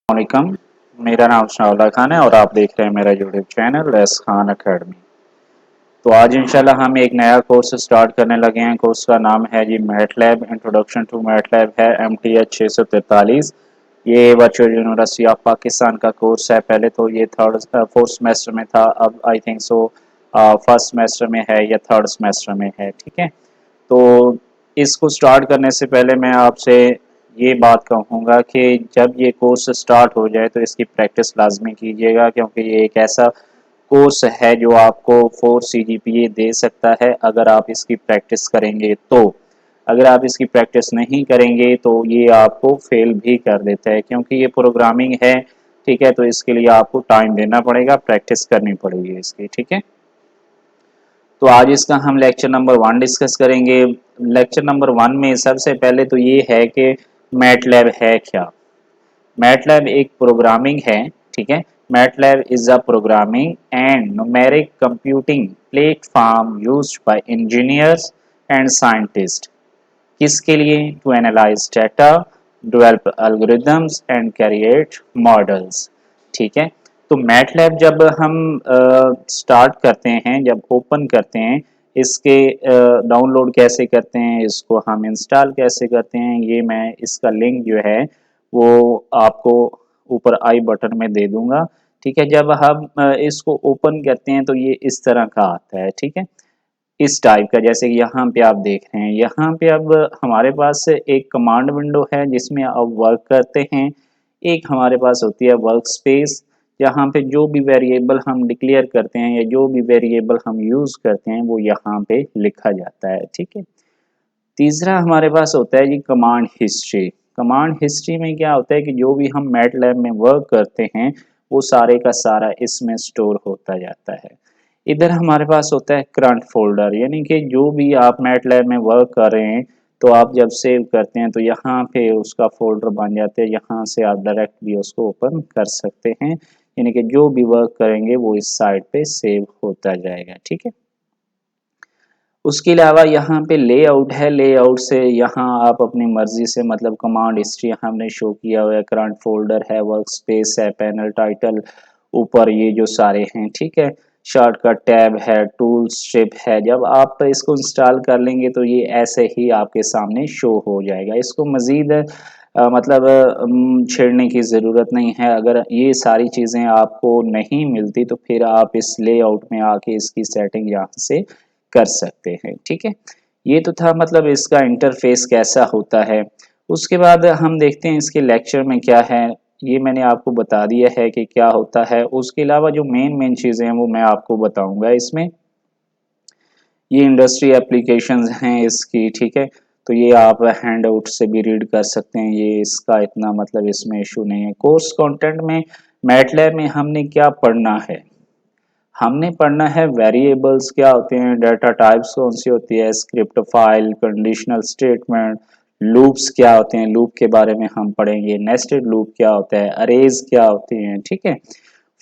वालेकुम। मेरा नाम शाओला खान है और आप देख रहे हैं मेरा YouTube channel less Khan academy. तो आज इंशाल्लाह हम एक नया कोर्स स्टार्ट करने लगे हैं। कोर्स का नाम है जी मैटलैब इंट्रोडक्शन टू मैटलैब है, MTH 643। ये वर्चुअल यूनिवर्सिटी ऑफ पाकिस्तान का कोर्स है। पहले तो ये फोर्थ सेमेस्टर में था, अब I think so first semester में है या थर्ड सेमेस्टर में है। ठीक है, तो इसको स्टार्ट करने से पहले मैं आपसे ये बात कहूँगा कि जब ये कोर्स स्टार्ट हो जाए तो इसकी प्रैक्टिस लाजमी कीजिएगा, क्योंकि ये एक ऐसा कोर्स है जो आपको 4 CGPA दे सकता है अगर आप इसकी प्रैक्टिस करेंगे तो। अगर आप इसकी प्रैक्टिस नहीं करेंगे तो ये आपको फेल भी कर देता है, क्योंकि ये प्रोग्रामिंग है। ठीक है, तो इसके लिए आपको टाइम देना पड़ेगा, प्रैक्टिस करनी पड़ेगी इसकी। ठीक है, तो आज इसका हम लेक्चर नंबर 1 डिस्कस करेंगे। लेक्चर नंबर 1 में सबसे पहले तो ये है कि मैटलैब है क्या। मैटलैब एक प्रोग्रामिंग है। ठीक है, MATLAB is a programming and numeric computing platform used by engineers and scientist. किसके लिए? To analyse data, develop algorithms and create models. ठीक है, तो मैटलैब जब हम स्टार्ट करते हैं, जब ओपन करते हैं, इसके डाउनलोड कैसे करते हैं, इसको हम इंस्टॉल कैसे करते हैं, ये मैं इसका लिंक जो है वो आपको ऊपर आई बटन में दे दूंगा। ठीक है, जब हम इसको ओपन करते हैं तो ये इस तरह का आता है। ठीक है, इस टाइप का, जैसे कि यहाँ पे आप देख रहे हैं। यहाँ पे अब हमारे पास एक कमांड विंडो है जिसमें आप वर्क करते हैं। एक हमारे पास होती है वर्क स्पेस, जहाँ पे जो भी वेरिएबल हम डिक्लेयर करते हैं या जो भी वेरिएबल हम यूज करते हैं वो यहाँ पे लिखा जाता है। ठीक है, तीसरा हमारे पास होता है जी कमांड हिस्ट्री। कमांड हिस्ट्री में क्या होता है कि जो भी हम मैटलैब में वर्क करते हैं वो सारे का सारा इसमें स्टोर होता जाता है। इधर हमारे पास होता है करंट फोल्डर, यानी कि जो भी आप मैटलैब में वर्क कर रहे हैं तो आप जब सेव करते हैं तो यहाँ पे उसका फोल्डर बन जाते हैं, यहाँ से आप डायरेक्ट भी उसको ओपन कर सकते हैं। यानी कि जो भी वर्क करेंगे वो इस साइड पे सेव होता जाएगा। ठीक है, उसके अलावा यहाँ पे लेआउट है। लेआउट से यहाँ आप अपनी मर्जी से, मतलब कमांड हिस्ट्री हमने शो किया हुआ है, करंट फोल्डर है, वर्क स्पेस है, पैनल टाइटल ऊपर ये जो सारे हैं। ठीक है, शॉर्टकट टैब है, टूल्स शिप है। जब आप इसको इंस्टॉल कर लेंगे तो ये ऐसे ही आपके सामने शो हो जाएगा। इसको मज़ीद मतलब छेड़ने की ज़रूरत नहीं है। अगर ये सारी चीज़ें आपको नहीं मिलती तो फिर आप इस लेआउट में आके इसकी सेटिंग यहाँ से कर सकते हैं। ठीक है, ये तो था मतलब इसका इंटरफेस कैसा होता है। उसके बाद हम देखते हैं इसके लेक्चर में क्या है। ये मैंने आपको बता दिया है कि क्या होता है। उसके अलावा जो मेन चीज़ें हैं वो मैं आपको बताऊंगा इसमें। ये इंडस्ट्री एप्लीकेशंस हैं इसकी। ठीक है, तो ये आप हैंड आउट से भी रीड कर सकते हैं, ये इसका इतना मतलब इसमें इशू नहीं है। कोर्स कंटेंट में मैटलैब में हमने क्या पढ़ना है? हमने पढ़ना है वेरिएबल्स क्या होते हैं, डाटा टाइप्स कौन सी होती है, script file, conditional statement, loops क्या होते हैं, लूप के बारे में हम पढ़ेंगे, नेस्टेड लूप क्या होता है, अरेज क्या होते हैं। ठीक है,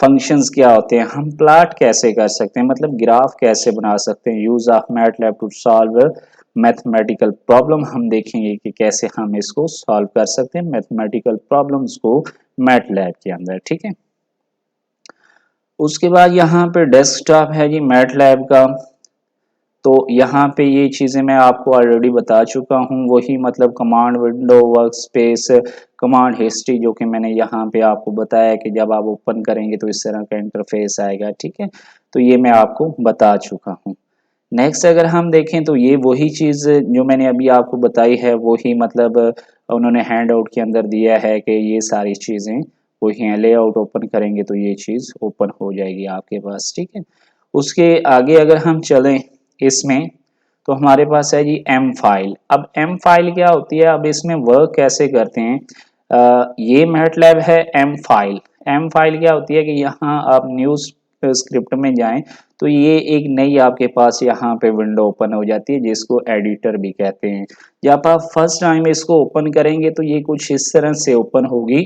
फंक्शंस क्या होते हैं, हम प्लॉट कैसे कर सकते हैं, मतलब ग्राफ कैसे बना सकते हैं, use of MATLAB to solve mathematical problem हम देखेंगे कि कैसे हम इसको सॉल्व कर सकते हैं मैथमेटिकल प्रॉब्लम्स को मैटलैब के अंदर। ठीक है, उसके बाद यहाँ पे डेस्कटॉप है जी मैटलैब का। तो यहाँ पे ये चीज़ें मैं आपको ऑलरेडी बता चुका हूँ, वही मतलब command window, work space, command history, जो कि मैंने यहाँ पे आपको बताया कि जब आप ओपन करेंगे तो इस तरह का इंटरफेस आएगा। ठीक है, तो ये मैं आपको बता चुका हूँ। नेक्स्ट अगर हम देखें तो ये वही चीज़ जो मैंने अभी आपको बताई है, वही मतलब उन्होंने हैंड आउट के अंदर दिया है कि ये सारी चीज़ें वही हैं। लेआउट ओपन करेंगे तो ये चीज़ ओपन हो जाएगी आपके पास। ठीक है, उसके आगे अगर हम चलें इसमें तो हमारे पास है जी एम फाइल। अब एम फाइल क्या होती है, अब इसमें वर्क कैसे करते हैं। ये मैटलैब है एम फाइल। एम फाइल क्या होती है कि यहाँ आप न्यूज़ स्क्रिप्ट में जाएं तो ये एक नई आपके पास यहाँ पे विंडो ओपन हो जाती है जिसको एडिटर भी कहते हैं। जब आप फर्स्ट टाइम इसको ओपन करेंगे तो ये कुछ इस तरह से ओपन होगी।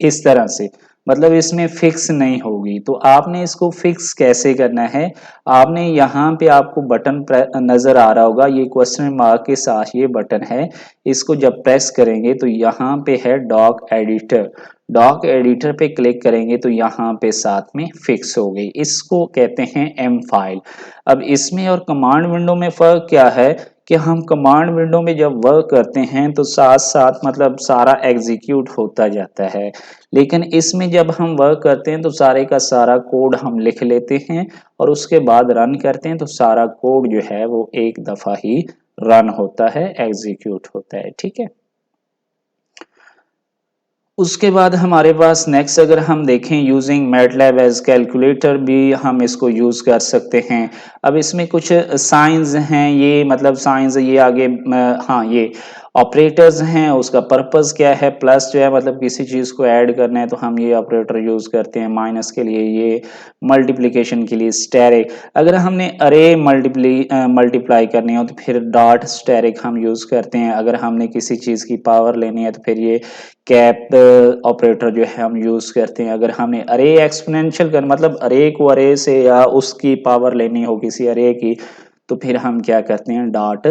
इस तरह से, मतलब इसमें फिक्स नहीं होगी। तो आपने इसको फिक्स कैसे करना है, आपने यहाँ पे आपको बटन नजर आ रहा होगा, ये क्वेश्चन मार्क के साथ ये बटन है, इसको जब प्रेस करेंगे तो यहाँ पे है डॉक एडिटर, डॉक एडिटर पे क्लिक करेंगे तो यहाँ पे साथ में फिक्स हो गई, इसको कहते हैं एम फाइल। अब इसमें और कमांड विंडो में फर्क क्या है कि हम कमांड विंडो में जब वर्क करते हैं तो साथ साथ मतलब सारा एग्जीक्यूट होता जाता है, लेकिन इसमें जब हम वर्क करते हैं तो सारे का सारा कोड हम लिख लेते हैं और उसके बाद रन करते हैं तो सारा कोड जो है वो एक दफा ही रन होता है, एग्जीक्यूट होता है। ठीक है, उसके बाद हमारे पास नेक्स्ट अगर हम देखें यूजिंग मैटलैब एज कैलकुलेटर भी हम इसको यूज कर सकते हैं। अब इसमें कुछ साइंस हैं, ये मतलब साइंस ये आगे हाँ ये ऑपरेटर्स हैं, उसका पर्पस क्या है, प्लस जो है मतलब किसी चीज को ऐड करना है तो हम ये ऑपरेटर यूज करते हैं, माइनस के लिए ये, मल्टीप्लिकेशन के लिए स्टेरिक, अगर हमने अरे मल्टीप्लाई करनी हो तो फिर डॉट स्टेरिक हम यूज करते हैं, अगर हमने किसी चीज की पावर लेनी है तो फिर ये कैप ऑपरेटर जो है हम यूज करते हैं, अगर हमने अरे एक्सपोनेंशियल कर मतलब अरे को अरे से या उसकी पावर लेनी हो किसी अरे की तो फिर हम क्या करते हैं डॉट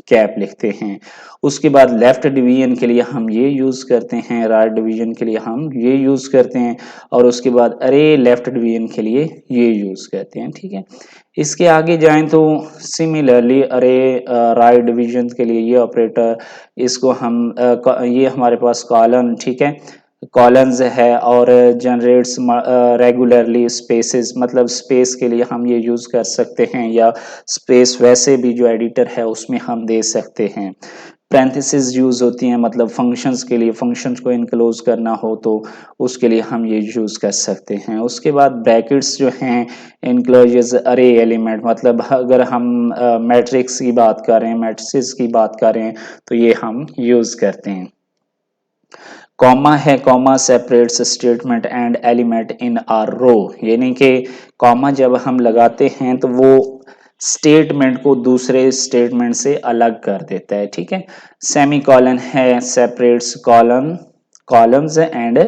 कैप लिखते हैं। उसके बाद लेफ्ट डिवीजन के लिए हम ये यूज करते हैं, राइट डिवीजन के लिए हम ये यूज करते हैं, और उसके बाद अरे लेफ्ट डिवीजन के लिए ये यूज करते हैं। ठीक है, इसके आगे जाएं तो सिमिलरली अरे राइट डिवीजन के लिए ये ऑपरेटर, इसको हम ये हमारे पास कॉलन, ठीक है, कॉलम्स है, और जनरेट्स रेगुलरली स्पेसेस, मतलब स्पेस के लिए हम ये यूज कर सकते हैं, या स्पेस वैसे भी जो एडिटर है उसमें हम दे सकते हैं। पैरेंथेसिस यूज होती हैं मतलब फंक्शंस के लिए, फंक्शंस को इनक्लोज करना हो तो उसके लिए हम ये यूज कर सकते हैं। उसके बाद ब्रैकेट्स जो हैं इनक्लोजेस अरे एलिमेंट, मतलब अगर हम मैट्रिक्स की बात कर रहे हैं, मैट्रिसेस की बात कर रहे हैं तो ये हम यूज करते हैं। कॉमा है, comma separates statement and element in a row, यानी कि कॉमा जब हम लगाते हैं तो वो स्टेटमेंट को दूसरे स्टेटमेंट से अलग कर देता है। ठीक है, सेमी कॉलन है, separates column columns and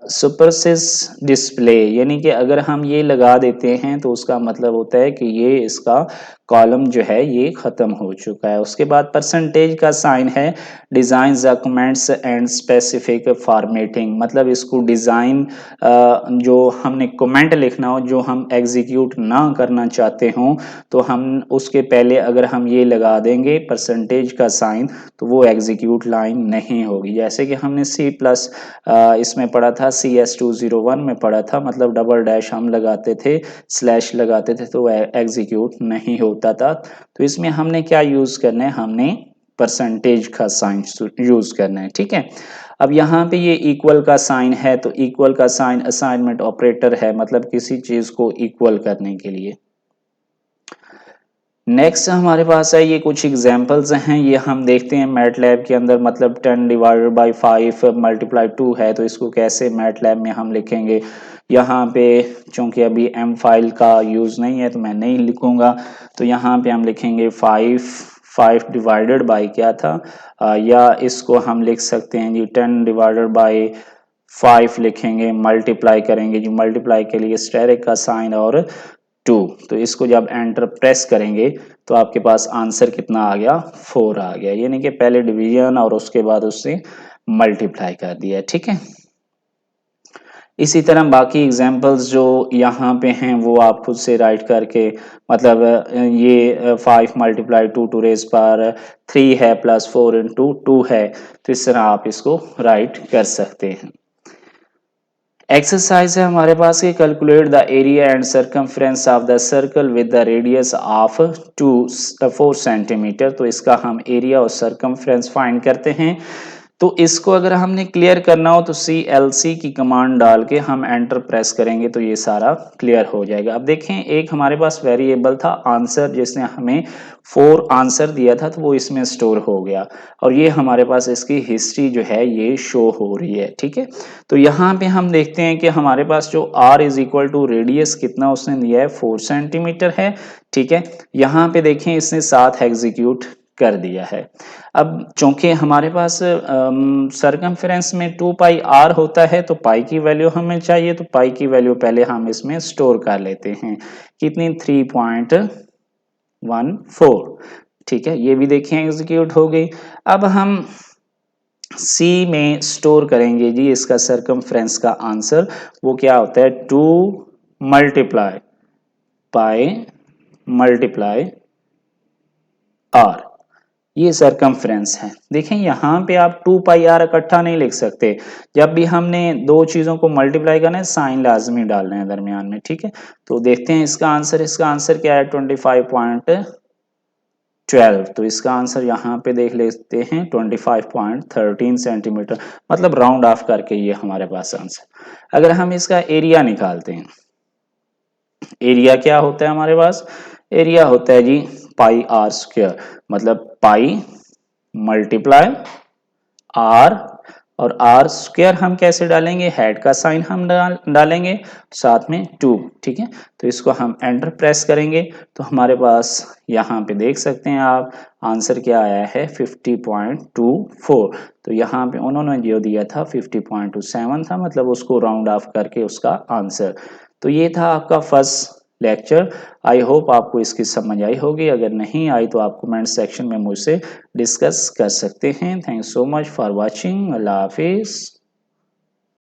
suppresses display, यानी कि अगर हम ये लगा देते हैं तो उसका मतलब होता है कि ये इसका कॉलम जो है ये खत्म हो चुका है। उसके बाद परसेंटेज का साइन है, design comments and specific formatting, मतलब इसको डिजाइन जो हमने कमेंट लिखना हो, जो हम एग्जीक्यूट ना करना चाहते हो तो हम उसके पहले अगर हम ये लगा देंगे परसेंटेज का साइन तो वो एग्जीक्यूट लाइन नहीं होगी। जैसे कि हमने सी प्लस इसमें पढ़ा था, CS201 में पढ़ा था, मतलब डबल डैश हम लगाते थे, स्लैश लगाते थे तो एग्जीक्यूट नहीं होता था। तो इसमें हमने क्या यूज करना है, हमने परसेंटेज का साइन यूज करना है। ठीक है, अब यहाँ पे ये इक्वल का साइन है तो इक्वल का साइन असाइनमेंट ऑपरेटर है, मतलब किसी चीज को इक्वल करने के लिए। नेक्स्ट हमारे पास है ये कुछ एग्जांपल्स हैं, ये हम देखते हैं मैटलैब के अंदर, मतलब 10 डिवाइडेड बाई 5 मल्टीप्लाई 2 है तो इसको कैसे मैटलैब में हम लिखेंगे। यहाँ पे चूंकि अभी एम फाइल का यूज़ नहीं है तो मैं नहीं लिखूंगा, तो यहाँ पे हम लिखेंगे 5 डिवाइडेड बाई क्या था, या इसको हम लिख सकते हैं जी 10 डिवाइडेड बाई 5 लिखेंगे, मल्टीप्लाई करेंगे जी, मल्टीप्लाई के लिए स्टेरिक का साइन और 2, तो इसको जब एंटर प्रेस करेंगे तो आपके पास आंसर कितना आ गया, 4 आ गया, यानी कि पहले डिवीजन और उसके बाद उससे मल्टीप्लाई कर दिया। ठीक है, इसी तरह बाकी एग्जांपल्स जो यहाँ पे हैं वो आप खुद से राइट करके, मतलब ये 5 मल्टीप्लाई 2 टू रेज पावर 3 है, प्लस 4 इंटू 2 है, तो इस तरह आप इसको राइट कर सकते हैं। एक्सरसाइज है हमारे पास कि calculate the area and circumference of the circle with the radius of 4 centimetre, तो इसका हम एरिया और सरकमफ्रेंस फाइंड करते हैं। तो इसको अगर हमने क्लियर करना हो तो CLC की कमांड डाल के हम एंटर प्रेस करेंगे तो ये सारा क्लियर हो जाएगा। अब देखें एक हमारे पास वेरिएबल था आंसर, जिसने हमें 4 आंसर दिया था तो वो इसमें स्टोर हो गया, और ये हमारे पास इसकी हिस्ट्री जो है ये शो हो रही है। ठीक है, तो यहाँ पे हम देखते हैं कि हमारे पास जो R is equal to radius कितना उसने दिया है 4 सेंटीमीटर है। ठीक है, यहाँ पे देखें इसने 7 एग्जीक्यूट कर दिया है। अब चूंकि हमारे पास सरकमफ्रेंस में 2 पाई आर होता है तो पाई की वैल्यू हमें चाहिए, तो पाई की वैल्यू पहले हम इसमें स्टोर कर लेते हैं। कितनी 3.14। ठीक है, ये भी देखें एग्जीक्यूट हो गई। अब हम सी में स्टोर करेंगे जी इसका सरकमफ्रेंस का आंसर। वो क्या होता है 2 मल्टीप्लाई पाई मल्टीप्लाई आर, ये सरकमफ्रेंस है। देखें यहाँ पे आप 2 पाई आर इकट्ठा नहीं लिख सकते। जब भी हमने दो चीजों को मल्टीप्लाई करना है साइन लाजमी डालना है दरमियान में। ठीक है, तो देखते हैं इसका आंसर क्या है 25.12। तो इसका आंसर यहाँ पे देख लेते हैं 25.13 सेंटीमीटर, मतलब राउंड ऑफ करके ये हमारे पास आंसर। अगर हम इसका एरिया निकालते हैं, एरिया क्या होता है हमारे पास, एरिया होता है जी पाई आर स्क्वायर, मतलब पाई मल्टीप्लाई आर, और आर स्क्वायर हम कैसे डालेंगे, हेड का साइन हम डालेंगे साथ में 2। ठीक है, तो इसको हम एंटर प्रेस करेंगे तो हमारे पास यहाँ पे देख सकते हैं आप आंसर क्या आया है 50.24। तो यहाँ पे उन्होंने जो दिया था 50.27 था, मतलब उसको राउंड ऑफ करके उसका आंसर। तो ये था आपका फर्स्ट लेक्चर। आई होप आपको इसकी समझ आई होगी, अगर नहीं आई तो आप कमेंट सेक्शन में मुझसे डिस्कस कर सकते हैं। Thanks so much for watching. अल्लाह हाफिज़।